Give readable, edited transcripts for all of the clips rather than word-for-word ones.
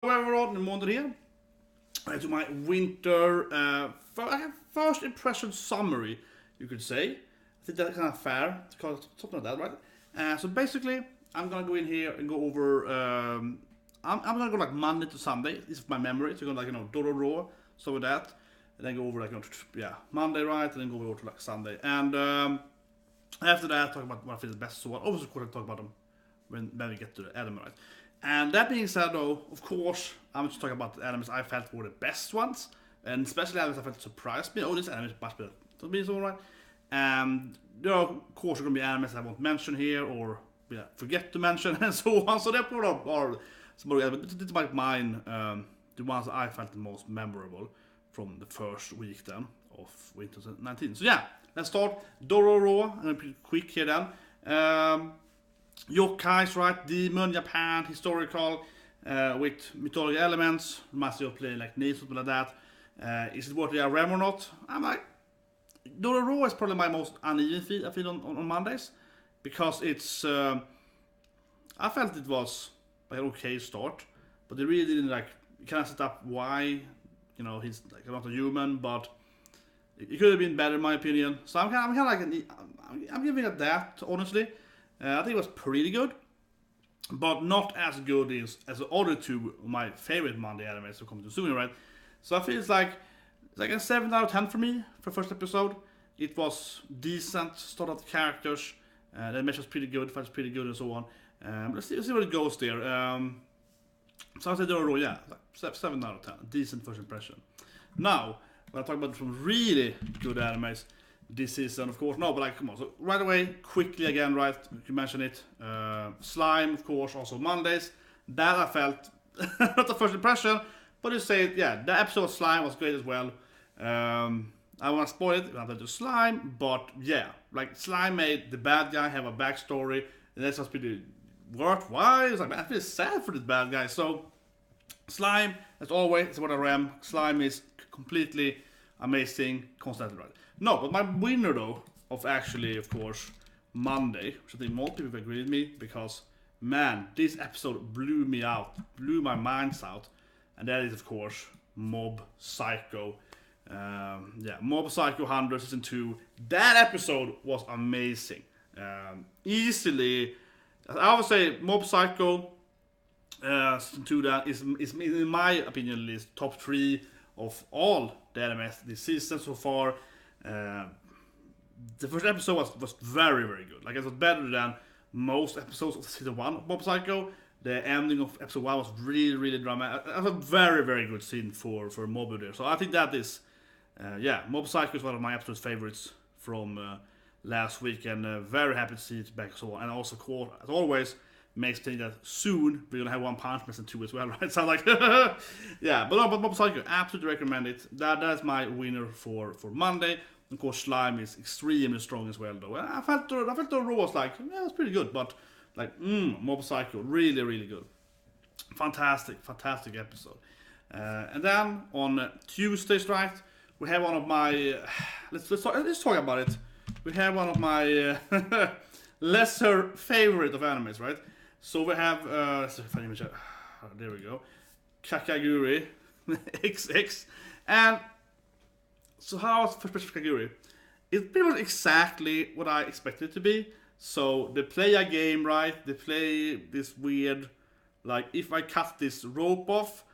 Everyone, Monday here. To my winter first impression summary, you could say. I think that's kind of fair to call it something like that, right? So basically, I'm gonna go in here and go over. I'm gonna go like Monday to Sunday. This is my memory. So go like Dororo, so with that, and then go over like Monday, right, and then go over to like Sunday, and after that, talk about what I feel the best. So obviously, of course, I talk about them when we get to the anime, right? And that being said, though, of course, I'm just talking about the animes I felt were the best ones, and especially animes I felt surprised me. Oh, this anime is much better to me, so right. And there are, of course, going to be animes I won't mention here or forget to mention, and so on. So that are some other, but this might mine, the ones that I felt the most memorable from the first week then of winter 2019. So yeah, let's start. Dororo. I'm gonna be quick here then. Yokais, right? Demon, Japan, historical, with mythology elements. Reminds me of playing like Nice, something like that. Is it worth the RAM or not? I'm like, Dororo is probably my most uneven feel, I feel on Mondays. Because it's, I felt it was like an okay start. But they really didn't like, kind of set up why, he's like not a human, but it could have been better in my opinion. So I'm kind of like, I'm giving it that, honestly. I think it was pretty good, but not as good as the other two of my favorite Monday animes who come to soon, right? So I feel it's like a 7 out of 10 for me for first episode. It was decent, start of the characters, the animation was pretty good, felt pretty good, and so on. Let's see where it goes there. So I say Dororo, yeah, like 7 out of 10, decent first impression. Now, when I talk about some really good animes this season, of course, no, but like, come on, so right away, quickly again, right, you mentioned it, Slime, of course, also Mondays, that I felt, not the first impression, but you say, yeah, the episode of Slime was great as well. I want to spoil it, I'm not to Slime, but yeah, like, Slime made the bad guy have a backstory, and that's just pretty worthwhile. It's like, man, I feel sad for this bad guy. So Slime, as always, is what I am. Slime is completely amazing, constantly right. No, but my winner though of actually, of course, Monday, which I think most people agree with me, because man, this episode blew me out, blew my minds out, and that is of course Mob Psycho. Mob Psycho 100 season 2. That episode was amazing. Easily, I would say Mob Psycho season 2 that is in my opinion list top 3 of all the animes this season so far. The first episode was very, very good. Like, it was better than most episodes of season 1 of Mob Psycho. The ending of episode 1 was really, really dramatic. It was a very, very good scene for Mob there. So I think that is, Mob Psycho is one of my absolute favorites from last week, and very happy to see it back. So, and also, as always, makes me think that soon we're gonna have One Punch Man 2 as well, right? So like, yeah, but Mob Psycho, absolutely recommend it. That's my winner for Monday. Of course, Slime is extremely strong as well, though. I felt the Raw was like, yeah, it's pretty good, but like, Mob Psycho, really, really good, fantastic episode. And then on Tuesdays, right, we have one of my let's talk about it. We have one of my lesser favorite of animes, right? So we have, there we go, Kakaguri XX, and so how was first impression of Kakaguri? It's pretty much exactly what I expected it to be. So they play a game, right? They play this weird, like, if I cut this rope off,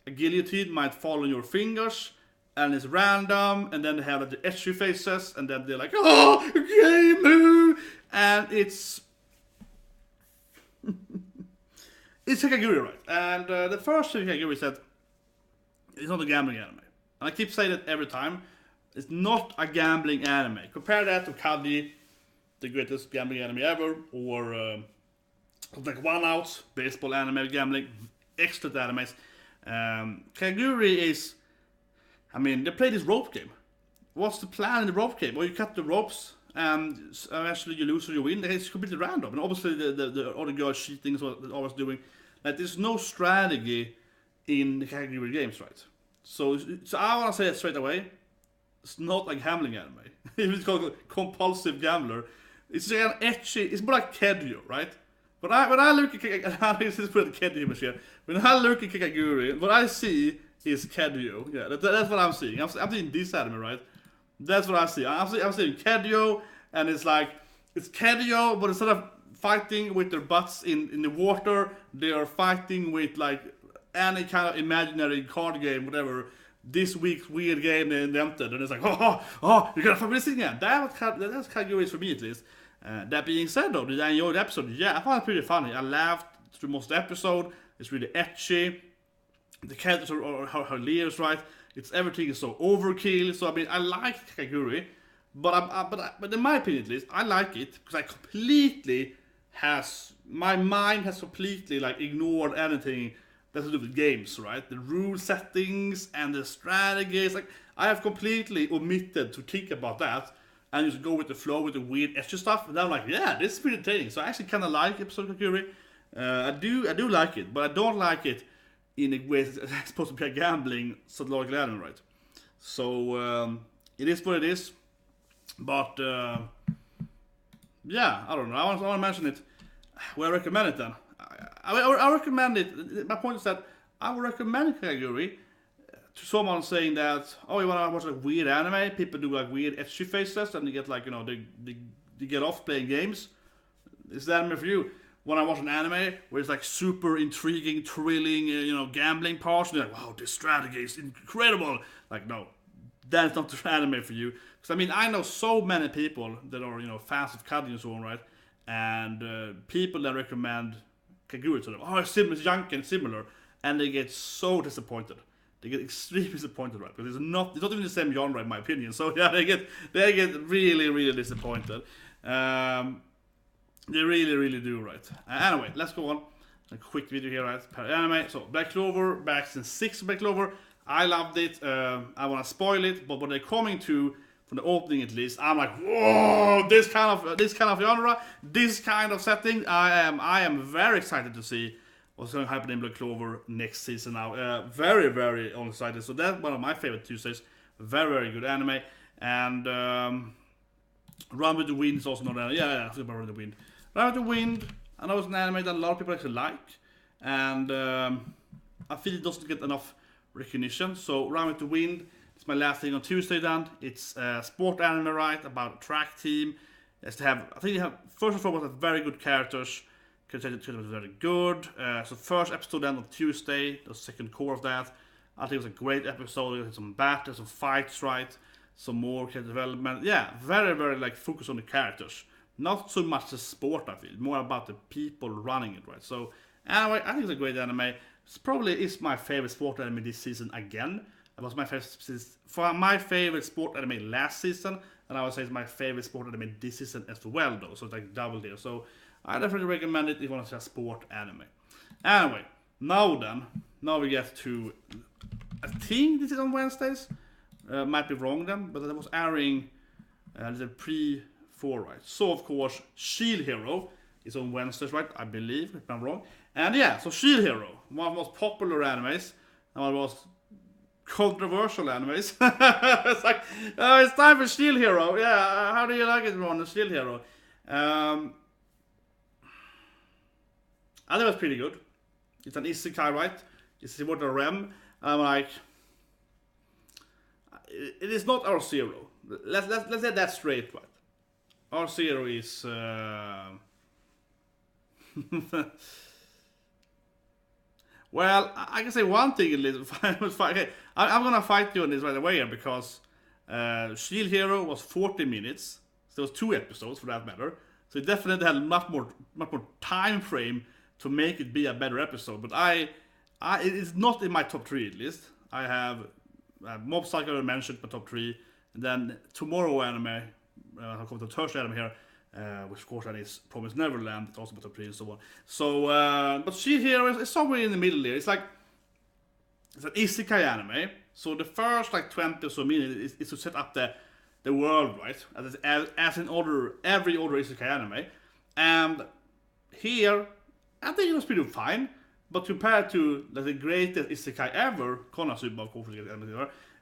a guillotine might fall on your fingers, and it's random, and then they have like, the etchy faces, and then they're like, oh, game, and it's Kakaguri, right? And the first thing Kakaguri said, it's not a gambling anime. And I keep saying it every time. It's not a gambling anime. Compare that to Kadi, the greatest gambling anime ever, or like One Out, baseball anime, gambling, excellent animes. Kakaguri is, I mean, they play this rope game. What's the plan in the rope game? Well, you cut the ropes, and eventually you lose or you win. It's completely random. And obviously the other girls cheating is what they're always doing. Like, there's no strategy in the Kaguya games, right? So I want to say it straight away. It's not like gambling anime. If it's called compulsive gambler, it's like an etchy. It's more like Kedjo, right? when I look at Kaguri, when I look at Kaguri, what I see is Kedio. Yeah, that's what I'm seeing. I'm seeing this anime, right? That's what I see. I'm seeing Kedio, and it's like it's Kedio, but instead of fighting with their butts in the water, they are fighting with like any kind of imaginary card game, whatever. This week's weird game they invented, and it's like, you're gonna fight with this again. That's Kaguya for me at least. That being said, though, did I enjoy the episode? Yeah, I found it pretty funny. I laughed through most of the episode. It's really etchy. The characters are hilarious, right? Everything is so overkill. So I mean, I like Kaguya, but in my opinion, at least, I like it because my mind has completely like ignored anything that's to do with games, right? The rule settings and the strategies. Like I have completely omitted to think about that and just go with the flow with the weird extra stuff. And I'm like, yeah, this is pretty entertaining. So I actually kind of like episode of Kaguya. I do like it, but I don't like it in a way it's supposed to be a gambling psychological anime, right? So it is what it is. But yeah, I don't know. I want to mention it. Well, I recommend it then. I recommend it. My point is that I would recommend Kaguya to someone saying that, oh, you want to watch like weird anime? People do like weird etchy faces and they get like, they get off playing games. Is that anime for you? When I watch an anime where it's like super intriguing, thrilling, gambling parts, and they're like, wow, this strategy is incredible. Like, no, that's not the anime for you. Because I mean, I know so many people that are, fans of cutting and so on, right? And people that recommend Kaguya to them, oh, it's junky and similar, and they get so disappointed. They get extremely disappointed, right? Because it's not even the same genre, in my opinion. So yeah, they get really, really disappointed. They really, really do, right? Anyway, let's go on. A quick video here, right? Per anime. So Black Clover, back since 6 Black Clover. I loved it. I want to spoil it, but when they're coming to from the opening at least, I'm like, whoa, this kind of genre, this kind of setting. I am very excited to see what's going to happen in Black Clover next season now. Very, very excited. So that's one of my favorite Tuesdays. Very, very good anime. And Run with the Wind is also not an anime. Yeah, I forgot about Run with the Wind. Run with the Wind, I know it's an anime that a lot of people actually like. And I feel it doesn't get enough recognition. So Run with the Wind, it's my last thing on Tuesday then. It's a sport anime, right, about a track team. I think they have, first and foremost, very good characters. Characters was very good. So first episode then on Tuesday, the second core of that. I think it was a great episode. It had some battles, some fights, right? Some more character development. Yeah, very, very like focused on the characters. Not so much the sport, I feel. More about the people running it, right? So anyway, I think it's a great anime. It probably is my favorite sport anime this season again. It was my favorite sport anime last season, and I would say it's my favorite sport anime this season as well, though. So it's like double there. So I definitely recommend it if you want to see a sport anime. Anyway, now we get to, I think this is on Wednesdays. Might be wrong then, but it was airing the pre-4, right? So of course, Shield Hero is on Wednesdays, right? I believe, if I'm wrong. And yeah, so Shield Hero, one of the most popular animes, and one of the most controversial animes. It's like, it's time for Shield Hero. Yeah, how do you like it, Ron? Shield Hero. I think it was pretty good. It's an isekai, right? It's what a rem. I'm like, it is not R0. Let's get that straight, right? R0 is well, I can say one thing at least. Okay, I'm gonna fight you on this right away here because Shield Hero was 40 minutes. So it was 2 episodes for that matter. So it definitely had much more time frame to make it be a better episode. But it's not in my top 3 at least. I have Mob Psycho I mentioned my top 3, and then tomorrow anime, I'll come to Thursday anime here, which of course that is Promised Neverland. It's also my top 3 and so on. So, but Shield Hero is somewhere in the middle there. It's like it's an isekai anime. So the first like 20 or so minutes is to set up the world, right? As in every other isekai anime, and here I think it was pretty fine. But compared to the greatest isekai ever, Konosuba, of course,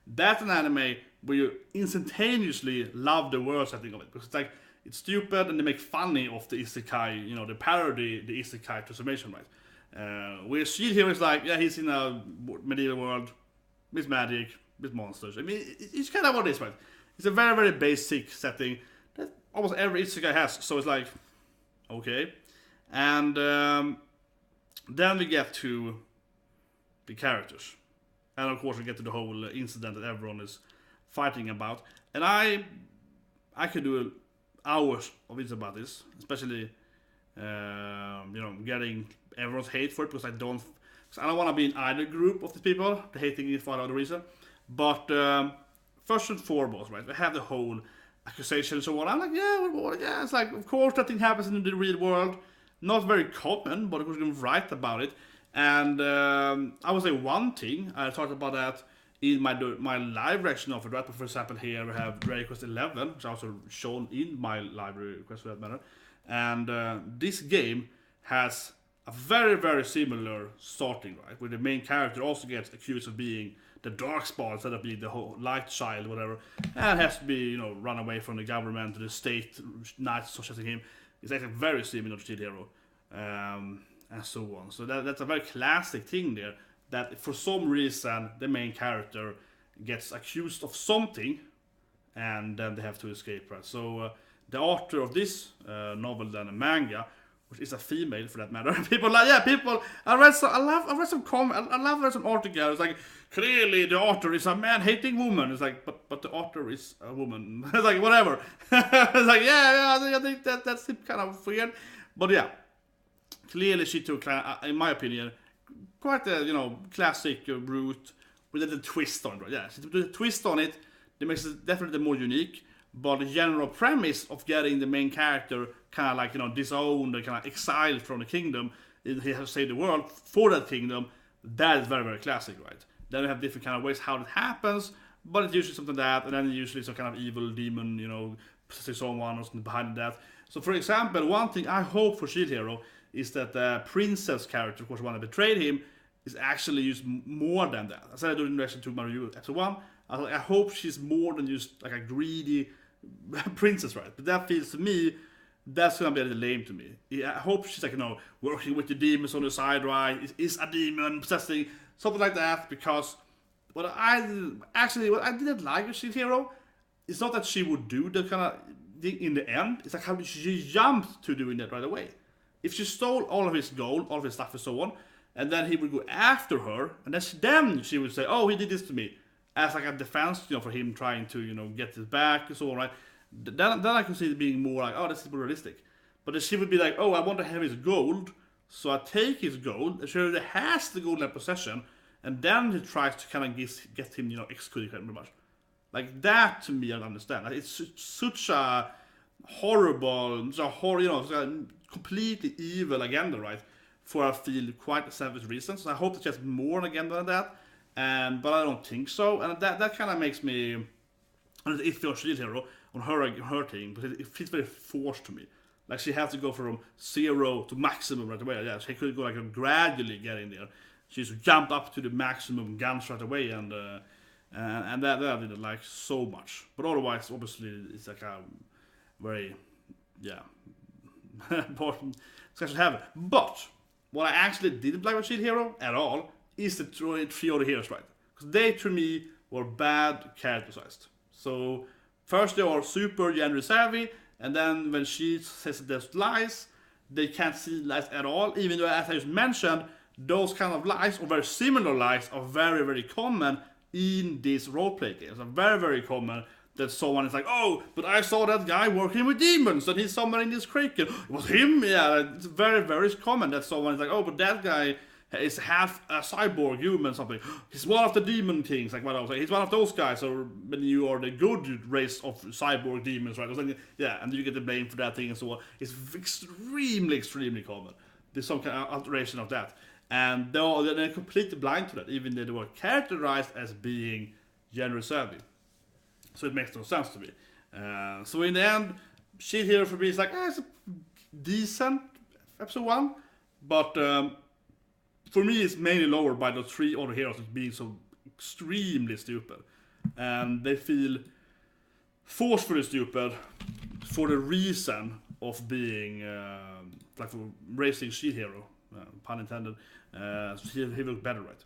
that's an anime where you instantaneously love the world setting of it. Because it's like, it's stupid, and they make funny of the isekai, they parody the isekai transformation, right? Where Shield Hero is like, yeah, he's in a medieval world, with magic, with monsters. I mean, it's kind of what it is, right? It's a very, very basic setting that almost every isekai has, so it's like, okay. And then we get to the characters. And of course we get to the whole incident that everyone is fighting about. And I could do hours of videos about this, especially getting everyone's hate for it, because I don't want to be in either group of these people, the hating it for another reason. But first and foremost, right, we have the whole accusation and so on. I'm like, yeah, it's like, of course that thing happens in the real world. Not very common, but of course you can write about it. And I would say one thing, I talked about that in my live reaction of it, right? But for example, here we have Dragon Quest 11, which I also shown in my live request for that matter. And this game has a very, very similar starting, right? Where the main character also gets accused of being the Darkspawn instead of being the whole light child, whatever. And has to be, run away from the government to the state, knights associating him. It's actually very similar to Shield Hero. And so on. So that's a very classic thing there, that for some reason the main character gets accused of something and then they have to escape, right? So the author of this novel, then a manga, which is a female for that matter, I read some article. It's like, clearly the author is a man-hating woman. It's like, but the author is a woman. It's like, whatever. It's like, I think that's kind of weird, but yeah. Clearly she took, in my opinion, quite a, classic route with a little twist on it, right? Yeah, she took a twist on it that makes it definitely more unique, but the general premise of getting the main character kind of like, disowned and kind of exiled from the kingdom, he has to save the world for that kingdom, that is very, very classic, right? Then we have different kind of ways how it happens, but it's usually something like that, and then usually some kind of evil demon, possessing someone or something behind that. So for example, one thing I hope for Shield Hero is that the princess character, of course, one that betrayed him, is actually used more than that. I said I do in relation to my review episode 1. I hope she's more than just like a greedy princess, right? But that feels to me, that's gonna be a little lame to me. I hope she's like, working with the demons on the side, right? Is a demon possessing, something like that, because what I didn't like with Shield Hero, it's not that she would do the kind of thing in the end, it's like how she jumped to doing that right away. If she stole all of his gold, all of his stuff and so on, and then he would go after her, and then she would say, oh, he did this to me, as like a defense, for him trying to, get his back and so on, right? Then I could see it being more like, oh, this is more realistic. But then she would be like, oh, I want to have his gold, so I take his gold, and she already has the gold in possession, and then he tries to kind of get him, executed pretty much. Like that, to me, I don't understand. Like, it's such a horrible, completely evil agenda, right? For I feel quite selfish reasons. I hope that she has more an agenda than that, but I don't think so. And that kind of makes me, it feels Shield Hero on her thing, but it feels very forced to me. Like she has to go from 0 to maximum right away. Yeah, she could go like gradually getting there. She just jumped up to the maximum guns right away, and that I didn't like so much. But otherwise, obviously, it's like a very, important discussion to have. But what I actually didn't like with Shield Hero at all is the three other heroes, right? Because they, to me, were bad characterized. So first they are super gender savvy, and then when she says there's lies, they can't see lies at all. Even though, as I just mentioned, those kind of lies, or very similar lies, are very, very common in these roleplay games. Are very, very common. That someone is like, oh, but I saw that guy working with demons, and he's somewhere in this kraken. It was him? Yeah, it's very, very common that someone is like, oh, but that guy is half a cyborg human, something. He's one of the demon kings, like what I was saying. He's one of those guys, or when you are the good race of cyborg demons, right? I was like, yeah, and you get the blame for that thing and so on. It's extremely, extremely common. There's some kind of alteration of that. And they're completely blind to that, even though they were characterized as being gender savvy. So it makes no sense to me. So in the end, Shield Hero for me is like, it's a decent episode 1, but for me it's mainly lowered by those 3 other heroes being so extremely stupid. And they feel forcefully stupid, for the reason of being like for racing shield hero, pun intended. He looked better, right?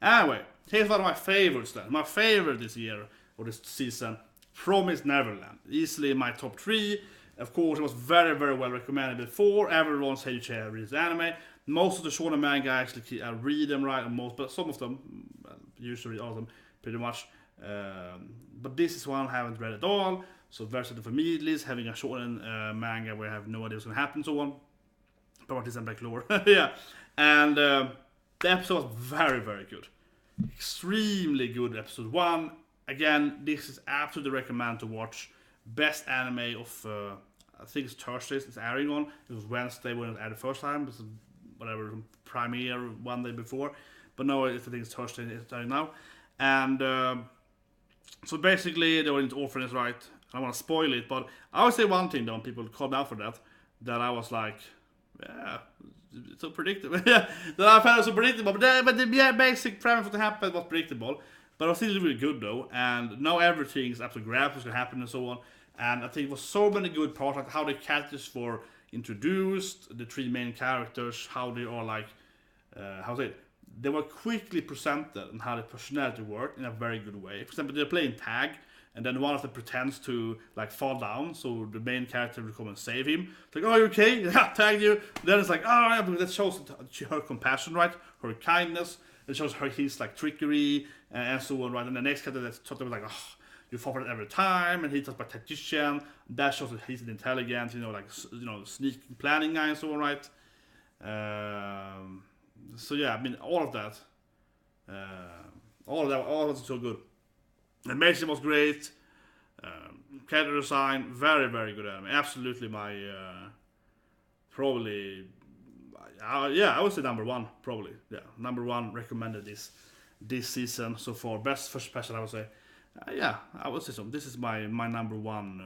Anyway, here's one of my favorites then. My favorite this year or this season, Promised Neverland. Easily in my top 3. Of course, it was very, very well recommended before. Everyone said you should read this anime. Most of the shonen manga actually I read them, right, but some of them, usually all of them, pretty much. But this is one I haven't read at all. So versatile for me at least, having a shonen manga where I have no idea what's going to happen, so on. But what is black lore? Yeah. And the episode was very, very good. Extremely good episode 1. Again, this is absolutely recommend to watch. Best anime of, I think it's Thursdays it's airing on. It was Wednesday when it aired the first time. It was whatever, premiere one day before. But no, I think it's Thursday it's airing now. And so basically, they were into orphans, right? I don't want to spoil it, but I would say one thing though, people called out for that I was like, yeah, it's so predictable. Yeah, that I found it so predictable. But the basic premise of what happened was predictable. But it was still really good though, and now everything is up to grabs, what's going to happen and so on. And I think it was so many good parts, like how the characters were introduced, the 3 main characters, how they are like, they were quickly presented and how the personality worked in a very good way. For example, they're playing tag, and then one of them pretends to like fall down, so the main character will come and save him. It's like, oh, are you okay? Yeah, tagged you. Then it's like, oh, yeah, but that shows her compassion, right? Her kindness. It shows her his like trickery and so on, right? And the next character that's totally like, oh, you fall for it every time, and he talks about tactician. That shows that he's an intelligent, sneak planning guy and so on, right? So yeah, I mean, all of that was so good. The animation was great. Character design, very, very good anime. Absolutely my probably. I would say number 1, probably. Yeah, number 1 recommended this season so far. Best first special, I would say. Yeah, I would say so. This is my number 1,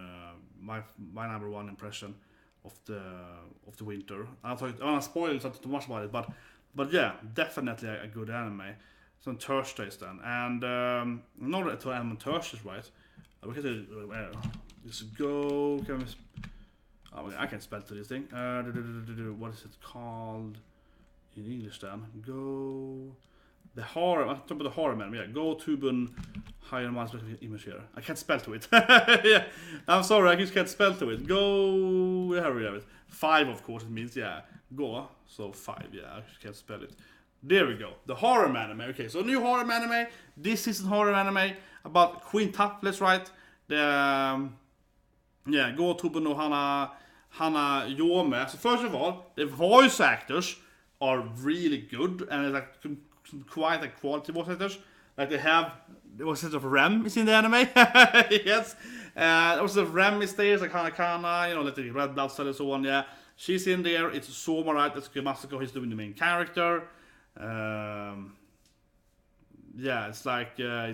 my number 1 impression of the winter. I don't want to spoil too much about it, but yeah, definitely a good anime. It's on Thursdays then, and not at all on Thursdays, right? We can just go. I can spell to this thing. What is it called in English then? The horror. I'm talking about the horror man. Yeah, Go-toubun higher monster image here. I can't spell to it. Yeah, I'm sorry. I just can't spell to it. Here we have it. 5, of course. It means go. So 5. Yeah, I just can't spell it. There we go. The horror anime. Okay, so new horror anime. This is a horror anime about quintuplets, right? The Go-toubun no Hana Yome. So first of all, the voice actors are really good, and it's like quite a quality voice actors. Like there was sort of Rem is in the anime. Yes. Also Rem is there, like Hanakana, like the red blood cell and so on. Yeah, she's in there. It's Soma, right? That's Masako. He's doing the main character. It's like there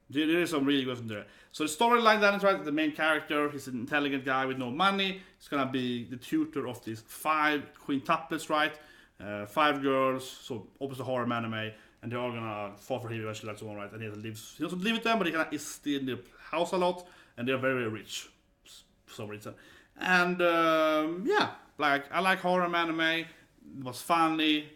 is some really good in there. So the storyline then is right. The main character, he's an intelligent guy with no money. He's gonna be the tutor of these 5 quintuplets, right? 5 girls, so obviously horror anime, and they're all gonna fall for him eventually, and so on, right? And he doesn't live with them, but he stay in their house a lot, and they're very, very rich for some reason. And I like horror anime. It was funny,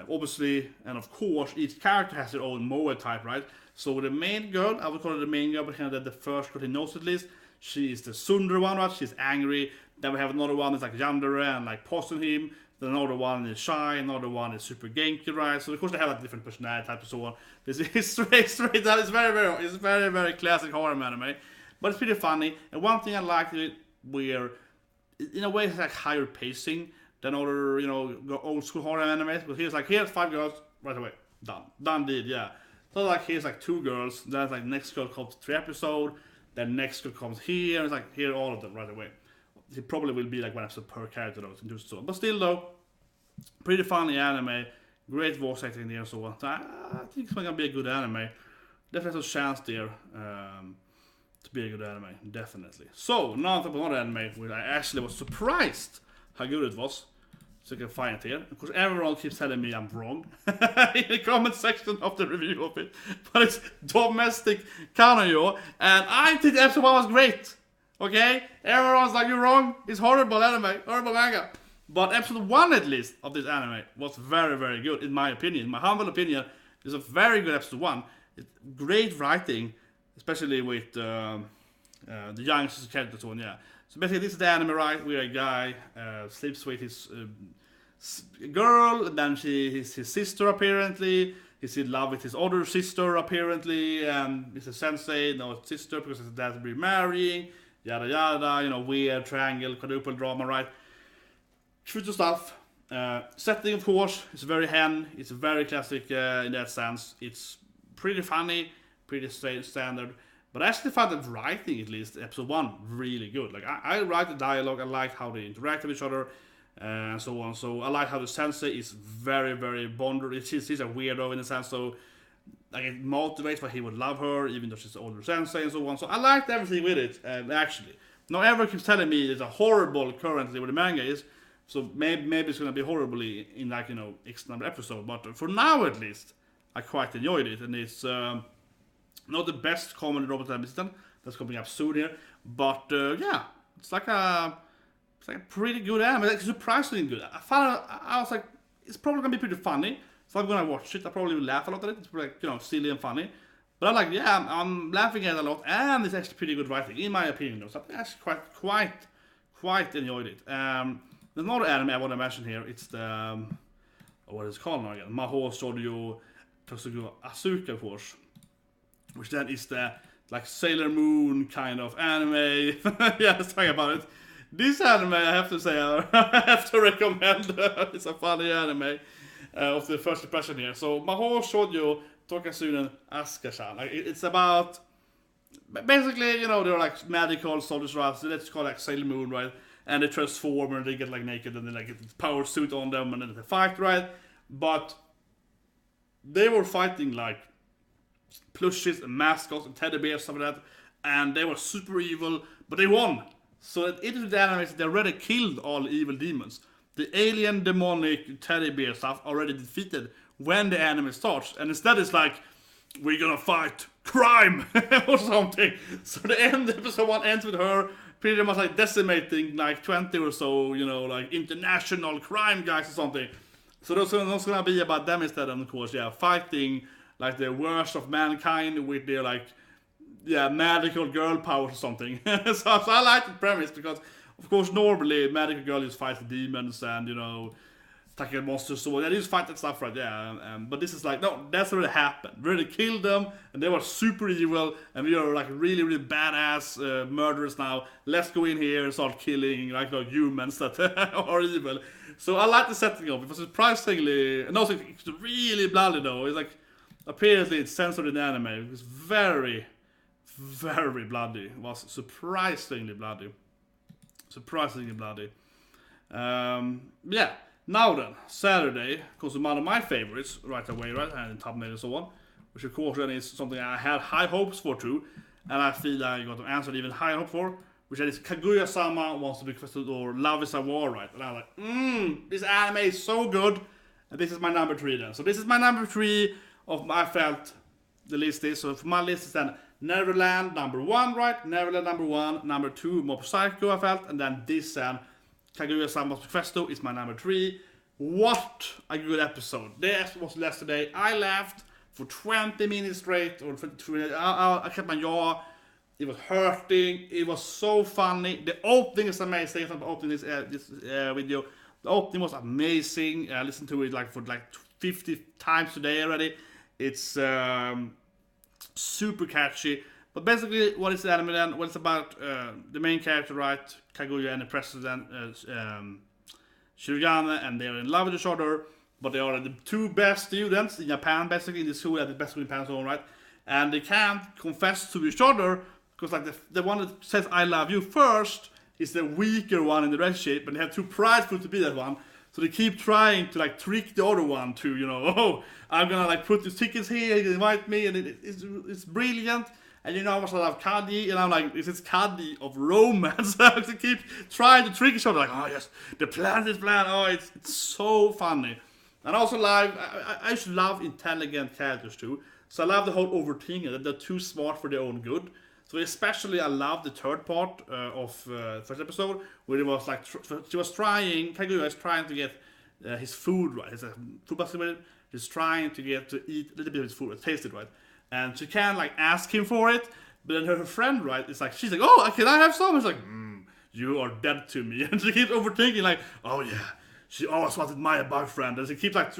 obviously, and of course, each character has their own moe type, right? So the main girl, I would call her the main girl, but kind of the first girl he knows at least. She is the Sundra one, right? She's angry. Then we have another one that's like Yandere and like poison him. Then another one is shy, another one is super genki, right? So of course they have like different personality types and so on. This is straight down. It's very, very classic horror anime, but it's pretty funny. And one thing I liked it, where in a way it's like higher pacing than other old school horror animes. But here's 5 girls right away, done deal, yeah. So like here's like 2 girls, then like next girl comes 3 episode, then next girl comes here, and it's like here all of them right away. It probably will be like 1 episode per character though, so. But still though, pretty funny anime, great voice acting in there and so on. So I think it's gonna be a good anime. Definitely has a chance there to be a good anime, definitely. So now on another anime where I actually was surprised how good it was. So you can find it here. Of course, everyone keeps telling me I'm wrong in the comment section of the review of it. But it's Domestic Kanoyo, and I think episode 1 was great. Okay? Everyone's like, you're wrong. It's horrible anime, horrible manga. But episode 1 at least of this anime was very, very good, in my opinion. In my humble opinion, it's a very good episode 1. It's great writing, especially with the young character tone, yeah. So basically, this is the anime, right? Where a guy sleeps with his girl, and then his sister apparently. He's in love with his older sister apparently, and he's a sensei, no sister because his dad will be marrying, yada yada, you know, weird triangle, quadruple drama, right? Future stuff. Setting, of course, is very hen. It's very classic in that sense. It's pretty funny, pretty standard. But I actually found the writing, at least, episode 1, really good. Like, I write the dialogue, I like how they interact with each other, and so on. So I like how the sensei is very, very bonded. He's a weirdo in a sense, so like, it motivates why he would love her, even though she's an older sensei and so on. So I liked everything with it, actually. Now everyone keeps telling me it's a horrible currently what the manga is, so maybe it's going to be horribly in, like, you know, X number episode. But for now, at least, I quite enjoyed it, and it's not the best comedy robot episode that's coming up soon here, but yeah, it's like a pretty good anime. Like, surprisingly good. I was like, it's probably gonna be pretty funny, so I'm gonna watch it. I probably will laugh a lot at it. It's like, you know, silly and funny, but I'm like, yeah, I'm laughing at it a lot, and it's actually pretty good writing, in my opinion. Though, so I actually quite enjoyed it. There's another anime I want to mention here. It's the what is it called now again? Mahou Shoujo Tosugo Asuka, of course. Which then is the like Sailor Moon kind of anime. Yeah, let's talk about it. This anime, I have to say, I have to recommend. It's a funny anime of the first impression here. So Mahou Shoujo Tokusunen Asuka-chan. Like, it's about basically, you know, they're like magical soldiers, right? So let's call it like Sailor Moon, right? And they transform and they get like naked and they like get a power suit on them and then they fight, right? But they were fighting like plushies and mascots and teddy bears, stuff like that, and they were super evil, but they won. So into the anime, they already killed all evil demons. The alien demonic teddy bear stuff already defeated when the anime starts, and instead it's like, we're gonna fight crime or something. So the end episode 1 ends with her pretty much like decimating like 20 or so, you know, like international crime guys or something. So those gonna be about them instead, of course, yeah, fighting like the worst of mankind with their like, yeah, magical girl powers or something. So I like the premise because, of course, normally magical girl is fighting demons and, you know, attacking monsters. So they just fight that stuff, right? Yeah. But this is like, no, that's already happened. We already killed them, and they were super evil, and we are like really, really badass murderers now. Let's go in here and start killing like humans that are evil. So I like the setting of it. It was surprisingly, and also it's really bloody though. It's like, apparently it's censored in the anime. It was very, very bloody. It was surprisingly bloody. Yeah. Now then, Saturday comes to one of my favorites right away, right? And thumbnail and so on. Which of course then is something I had high hopes for too. And I feel I got an answer even higher hope for. Which is Kaguya-sama wants to be questioned, or Love is a War, right? And I'm like, this anime is so good. And this is my number 3 then. So this is my number 3 of I felt the list is. So for my list is then Neverland number 1, right? Neverland number 1, number 2 Mob Psycho I felt, and then this and Kaguya-sama's Manifesto is my number 3. What a good episode. This was yesterday. I laughed for 20 minutes straight, or 22 minutes. I kept my jaw. It was hurting. It was so funny. The opening is amazing. I'm opening this video. The opening was amazing. I listened to it like for like 50 times today already. It's super catchy. But basically, what is the anime then? Well, it's about the main character, right? Kaguya and the president, Shirogane, and they're in love with each other. But they are the 2 best students in Japan, basically, in the school, at the best school in Japan, so on, right? And they can't confess to each other, because like the one that says I love you first is the weaker one in the relationship, and they have too prideful to be that one. So they keep trying to like trick the other one to, you know, oh, I'm gonna like put these tickets here, you invite me, and it's brilliant. And you know how much I love Caddy, and I'm like, this is Caddy of romance. They keep trying to trick each other, like, oh yes, the plan is planned. Oh, it's so funny. And also I just love intelligent characters too. So I love the whole overthinking, that they're too smart for their own good. So So especially I love the third part of first episode where it was like Kaguya is trying to get his food right. It's a food basket. She's trying to get to eat a little bit of his food, taste it right, and she can't like ask him for it. But then her friend right, it's like she's like, oh, can I have some? It's like, you are dead to me, and she keeps overthinking like, oh yeah, she always wanted my boyfriend, and she keeps like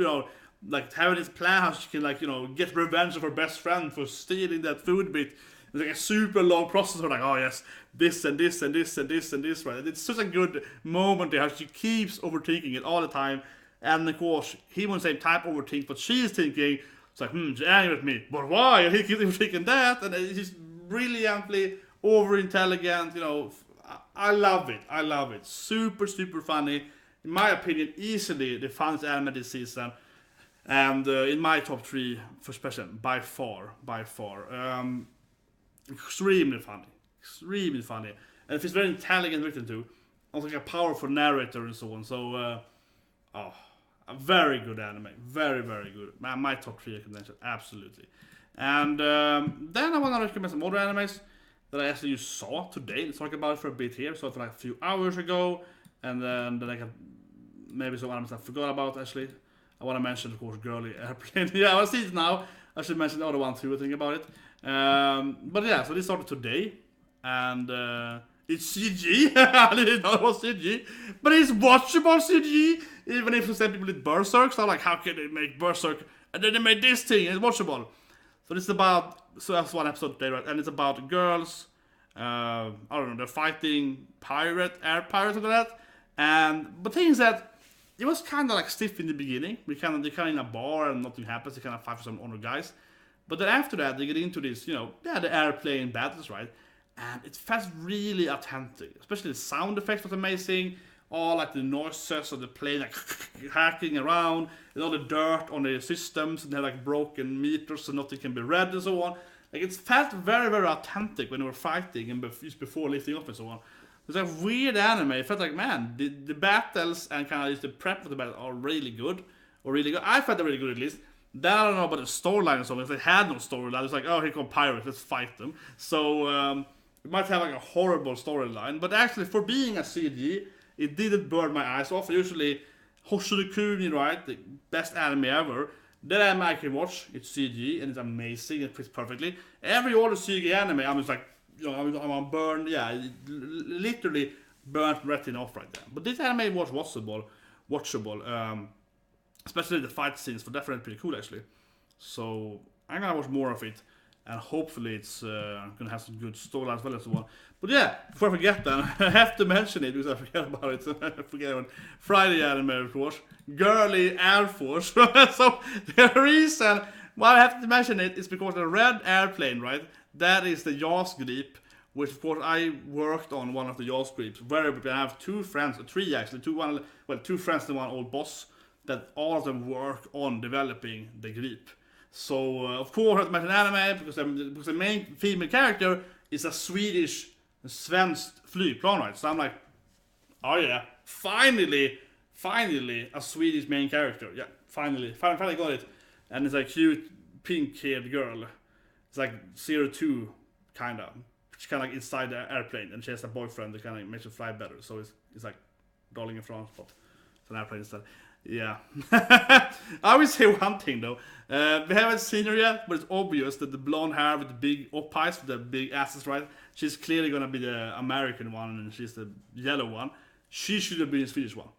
like having this plan how she can like get revenge of her best friend for stealing that food bit. It's like a super long process of like, oh yes, this and this and this and this and this, right? And it's such a good moment there how she keeps overthinking it all the time. And of course, he won't say type overthink, but she's thinking, it's like, she's angry with me, but why? And he keeps overthinking that, and he's brilliantly over intelligent, I love it. Super, super funny. In my opinion, easily the funniest anime this season. And in my top 3 for special, by far. Extremely funny. And it's very intelligent written too. Also like a powerful narrator and so on. So, a very good anime. Very, very good. My top 3 recommendation, absolutely. And then I want to recommend some other animes that I actually just saw today. Let's talk about it for a bit here. So for like a few hours ago. And then I can maybe some animes I forgot about actually. I want to mention, of course, Girly Airplane. Yeah, I see it now. I should mention the other one too, I think about it. But yeah, so this started today. And it's CG. I didn't know it was CG. But it's watchable CG. Even if some people did Berserk. So I'm like, how can they make Berserk? And then they made this thing. It's watchable. So this is about, so that's one episode today, right? And it's about girls, I don't know, they're fighting air pirates, something like that. And, but the thing is that, it was kind of like stiff in the beginning. They're kind of in a bar and nothing happens. They kind of fight for some other guys. But then after that, they get into this, the airplane battles, right? And it felt really authentic. Especially the sound effects was amazing. All like the noises of the plane like hacking around. And all the dirt on the systems. And they have like broken meters so nothing can be read and so on. Like it felt very, very authentic when they were fighting and just before lifting off and so on. It's a weird anime. It felt like, man, the battles and kind of just the prep for the battle are really good. I felt they're really good at least. Then I don't know about the storyline or something. If they had no storyline, it's like, oh, here come pirates, let's fight them. So it might have like a horrible storyline. But actually, for being a CG, it didn't burn my eyes off. Usually, Hoshirikuni, right, the best anime ever. That anime I can watch. It's CG and it's amazing. It fits perfectly. Every other CG anime, I'm just like, I'm burned, it literally burnt retina off right there. But this anime was watchable. Especially the fight scenes were definitely pretty cool actually. So I'm gonna watch more of it, and hopefully it's gonna have some good storyline as well and so on. But yeah, before I forget then, I have to mention it because I forget about it. I forget about Friday anime, of course. Girly Air Force. So the reason why I have to mention it is because the red airplane, right? That is the Yas Grip, which of course I worked on one of the Yas Grips. I have 2 friends, 3 actually, 2 friends and one old boss, that all of them work on developing the Grip. So of course I have to mention anime because the main female character is a Svensk flygplan, right? So I'm like, oh yeah, finally a Swedish main character. Yeah, finally got it. And it's a cute pink-haired girl. It's like 02, kind of. She's kind of like inside the airplane, and she has a boyfriend that kind of makes her fly better. So it's like Darling in France, but it's an airplane instead. Yeah. I will say one thing though. We haven't seen her yet, but it's obvious that the blonde hair with the big up-eyes, with the big asses, right? She's clearly gonna be the American one, and she's the yellow one. She should have been the Swedish one.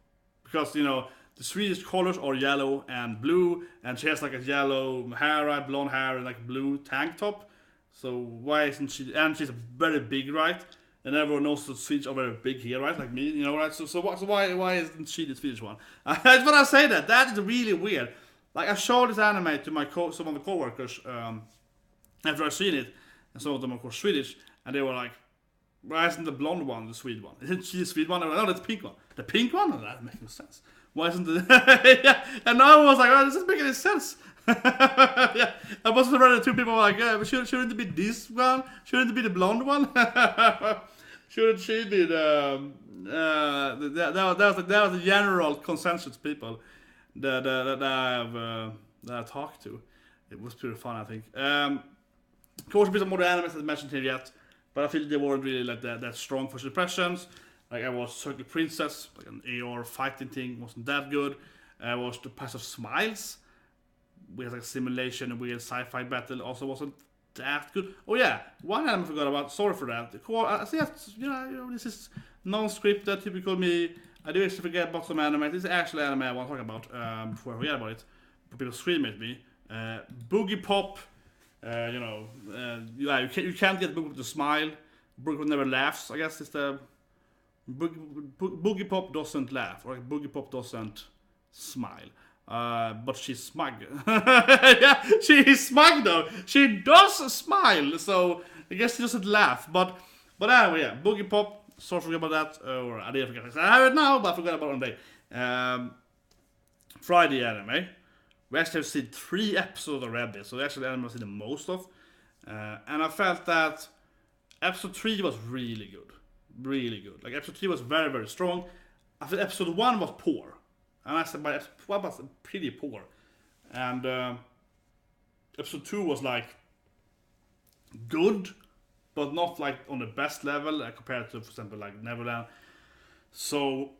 Because, the Swedish colors are yellow and blue, and she has like a yellow hair, right, blonde hair, and like a blue tank top. So why isn't she? And she's very big, right? And everyone knows the Swedes are very big here, right? Like me, right? So why isn't she the Swedish one? That's what I say. That is really weird. Like I showed this anime to some of the coworkers after I seen it, and some of them of course Swedish, and they were like, "Why isn't the blonde one the Swede one? Isn't she the Swede one?" No, that's the pink one. The pink one? No, that makes no sense. Why isn't the yeah? And I was like, oh, this doesn't make any sense. Yeah, I must have read it. 2 people were like, yeah, but shouldn't it be this one? Shouldn't it be the blonde one? Shouldn't she be the? That was the general consensus people that I talked to. It was pretty fun, I think. Of course, a bit of more animes that I mentioned here yet. but I feel they weren't really like that strong first impressions. Like I watched Circle Princess, like an AR fighting thing, wasn't that good. I watched The Price of Smiles, with like a simulation and weird sci-fi battle, also wasn't that good. Oh yeah, one anime I forgot about. Sorry for that. I see that, this is non-scripted, typical me. I do actually forget about some anime. This is actually anime I want to talk about before I forget about it. But people scream at me. boogiepop. You can't get boogiepop to smile. Boogiepop never laughs. I guess it's the boogiepop doesn't laugh, or boogiepop doesn't smile. But she's smug. Yeah, she is smug though. She does smile, so I guess she doesn't laugh. But anyway, yeah, boogiepop. Sorry for about that. Or I didn't forget. I have it now, but I forgot about it one day. Friday anime. We actually have seen 3 episodes already, so actually anime I've seen the most of. And I felt that episode 3 was really good. Really good. Like episode 3 was very, very strong. I feel episode 1 was poor. And I said by episode 1 was pretty poor. And episode 2 was like good, but not like on the best level compared to, for example, like Neverland. So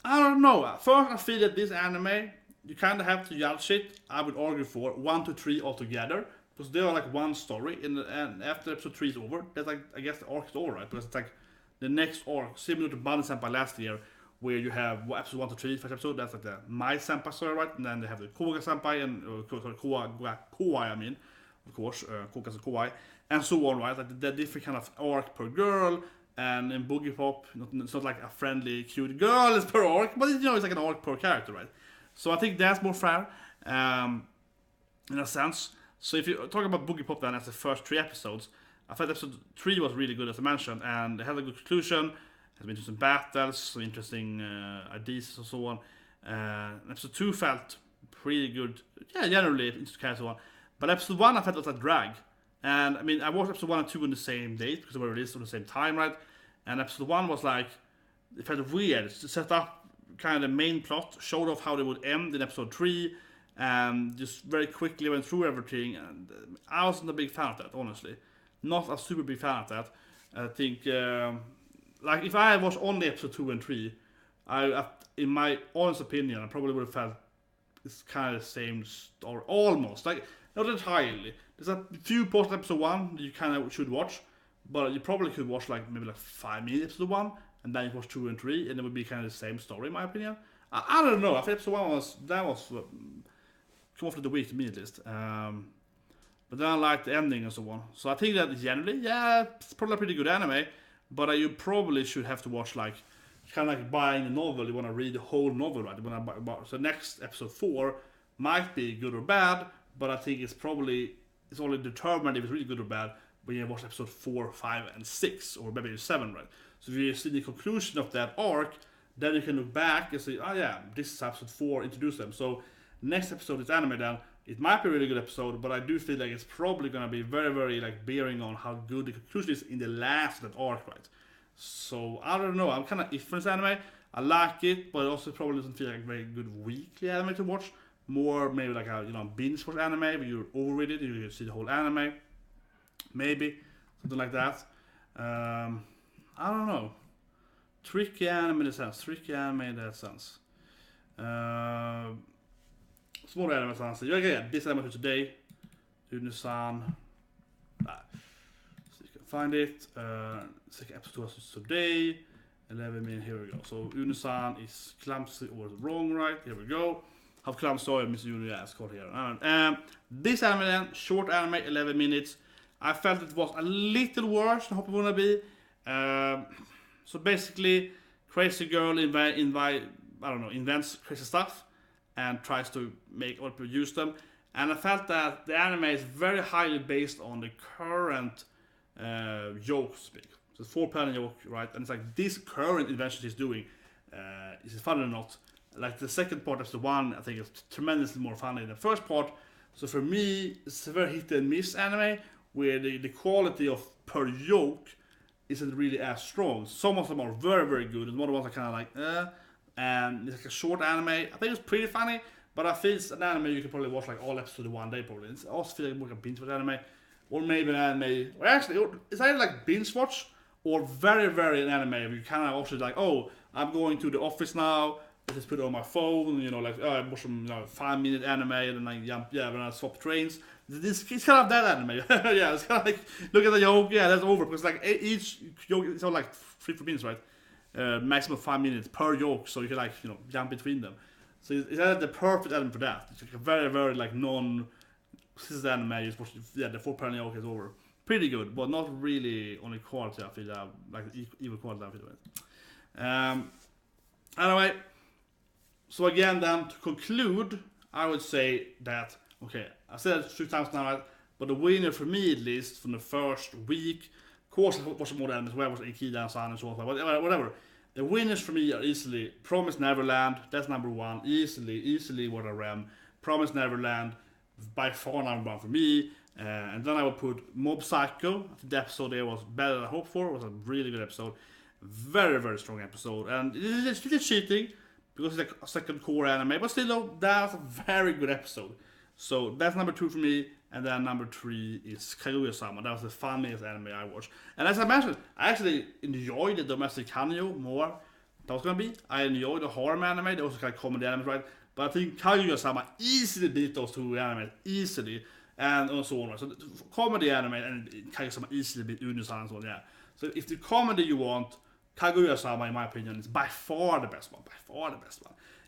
I don't know. First, I feel that this anime, you kind of have to judge it. I would argue for 1 to 3 altogether, because they are like one story. And after episode 3 is over, that's like, I guess the arc is over, right? Because it's like the next arc, similar to Bunny Senpai last year, where you have episode 1 to 3, first episode, that's like the My Senpai story, right? And then they have the Koga Senpai and Kawaii, I mean, of course, Koga and Kawaii, and so on, right? Like the different kind of arc per girl. And in boogiepop, it's not like a friendly, cute girl is per arc, but it's like an arc per character, right? So I think that's more fair, in a sense. So if you talk about boogiepop then as the first 3 episodes, I thought episode 3 was really good, as I mentioned, and it had a good conclusion. Has been some battles, some interesting ideas and so on. Episode 2 felt pretty good, yeah, generally interesting character one. But episode 1 I felt was a drag. And I mean, I watched episode 1 and 2 on the same date because they were released on the same time, right? And episode 1 was like, it felt weird. It set up kind of the main plot, showed off how they would end in episode 3, and just very quickly went through everything. And I wasn't a big fan of that, honestly. Not a super big fan of that. I think, like, if I watched only episode 2 and 3, in my honest opinion, I probably would have felt it's kind of the same story, almost. Like, not entirely. There's a few parts of episode 1 that you kind of should watch, but you probably could watch like maybe like 5 minutes episode 1, and then you watch 2 and 3, and it would be kind of the same story, in my opinion. I don't know. I think episode 1 was come off of the week to me at least. But then I liked the ending and so on. So I think that generally, yeah, it's probably a pretty good anime, but you probably should have to watch like kind of like buying a novel. You want to read the whole novel, right? So next episode 4 might be good or bad, but I think it's only determined if it's really good or bad when you watch episode 4, 5, and 6, or maybe 7, right? So if you see the conclusion of that arc, then you can look back and say, oh yeah, this is episode 4, introduce them. So next episode is anime then. It might be a really good episode, but I do feel like it's probably going to be very, very like bearing on how good the conclusion is in the last of that arc, right? So I don't know. I'm kind of iffy on this anime. I like it, but it also probably doesn't feel like a very good weekly anime to watch. More maybe like a binge watch anime where you're over it, you see the whole anime, maybe something like that. I don't know. Tricky anime in that sense. Small anime sense. Yeah, this anime for today. Unisan. So you can find it. Second episode was today. 11 minutes. Here we go. So Unisan is clumsy or wrong, right? Here we go. How clumsy are Mr. Junior called here. This anime then, short anime, 11 minutes. I felt it was a little worse than Hope It Wanna Be. So basically, crazy girl invents crazy stuff and tries to make other people use them. And I felt that the anime is very highly based on the current joke speak. So it's 4-panel joke, right? And it's like this current invention he's doing, is it funny or not? Like the second part of the one, I think it's tremendously more funny than the first part. So for me, it's a very hit and miss anime where the quality of per joke isn't really as strong. Some of them are very, very good, and other ones are kind of like, and it's like a short anime. I think it's pretty funny, but I feel it's an anime you can probably watch like all episodes in one day probably. I also feel like more like a binge watch anime. or maybe an anime, or actually, it's either like binge watch, or very an anime where you kind of also like, oh, I'm going to the office now, I just put it on my phone, you know, like, oh, I watch some 5-minute anime, and then I jump, when I swap trains. It's kind of that anime. Yeah, it's kind of like, look at the joke, that's over, because like each joke is all like 3-4 minutes, right? Maximum 5 minutes per joke, so you can like, jump between them. So it's the perfect anime for that. It's like a very like this is the anime, you watch, the 4 joke is over. Pretty good, but not really on the quality, I feel, like even quality, I feel it. Anyway, so again then, to conclude, I would say that, okay, I said it 3 times now, right? But the winner for me, at least, from the first week, of course I watched more animes, where was Ekoda-chan and so on, whatever. The winners for me are easily Promised Neverland, that's number 1, easily what I ran. Promised Neverland, by far number 1 for me. And then I would put Mob Psycho. I think the episode there was better than I hoped for. It was a really good episode. Very strong episode. And it's still cheating, because it's like a second core anime. But still though, that's a very good episode. So that's number 2 for me. And then number 3 is Kaguya-sama. That was the funniest anime I watched. And as I mentioned, I actually enjoyed the domestic Hanyo more. That was gonna be. I enjoyed the horror anime. Those are kind of comedy animes, right? But I think Kaguya-sama easily beat those 2 animes. Easily. And so on. So comedy anime and Kaguya-sama easily beat Uno-san and so on, yeah. So if the comedy you want, Kaguya-sama, in my opinion, is by far the best one.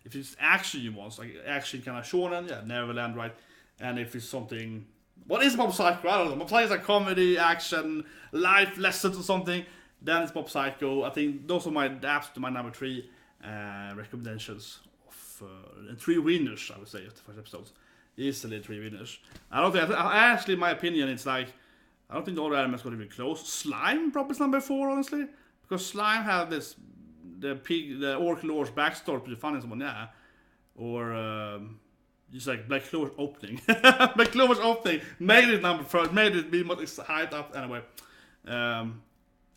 If it's action you want, like action kind of shonen, yeah, Neverland, right? And if it's something, what is Mob Psycho? I don't know. Mob Psycho is like comedy, action, life lessons or something. Then it's Mob Psycho. I think those are my apps to my number 3 recommendations of and 3 winners, I would say, of the first episodes. Easily 3 winners. Actually, in my opinion, it's like, I don't think the other anime is going to be close. Slime probably is number 4, honestly, because Slime have this, the Orc Lord's backstory, pretty funny, someone, yeah, or just like Black Clover's opening. Black Clover's opening made it number 1, made it be much hyped up anyway.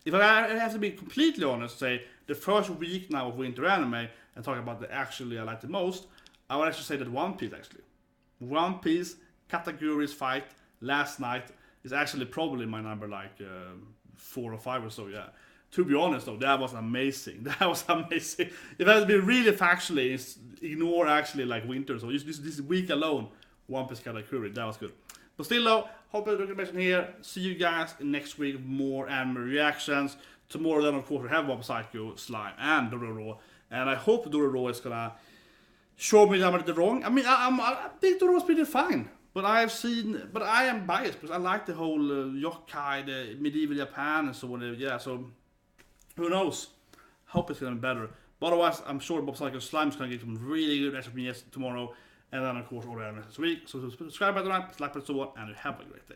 If I have to be completely honest, say the first week now of winter anime and talk about the actually I like the most, I would actually say that One Piece actually. One Piece, categories fight, last night is actually probably my number like 4 or 5 or so, yeah. To be honest though, that was amazing. If I had to be really factually, ignore actually like winter, so just this week alone, One Piece category, that was good. But still though, hope you recommendation here. See you guys next week with more anime reactions. Tomorrow then of course we have Mob Psycho, Slime and Dororo. And I hope Dororo is gonna show me that I'm wrong. I mean, I think Dororo's pretty fine. But I am biased because I like the whole yokai, the medieval Japan and so on. Yeah, so who knows? Hope it's gonna be better. But otherwise, I'm sure Mob Psycho Slime's gonna get some really good recipes tomorrow. And then of course all the anime this week. So subscribe button, like button, so on, and have a great day.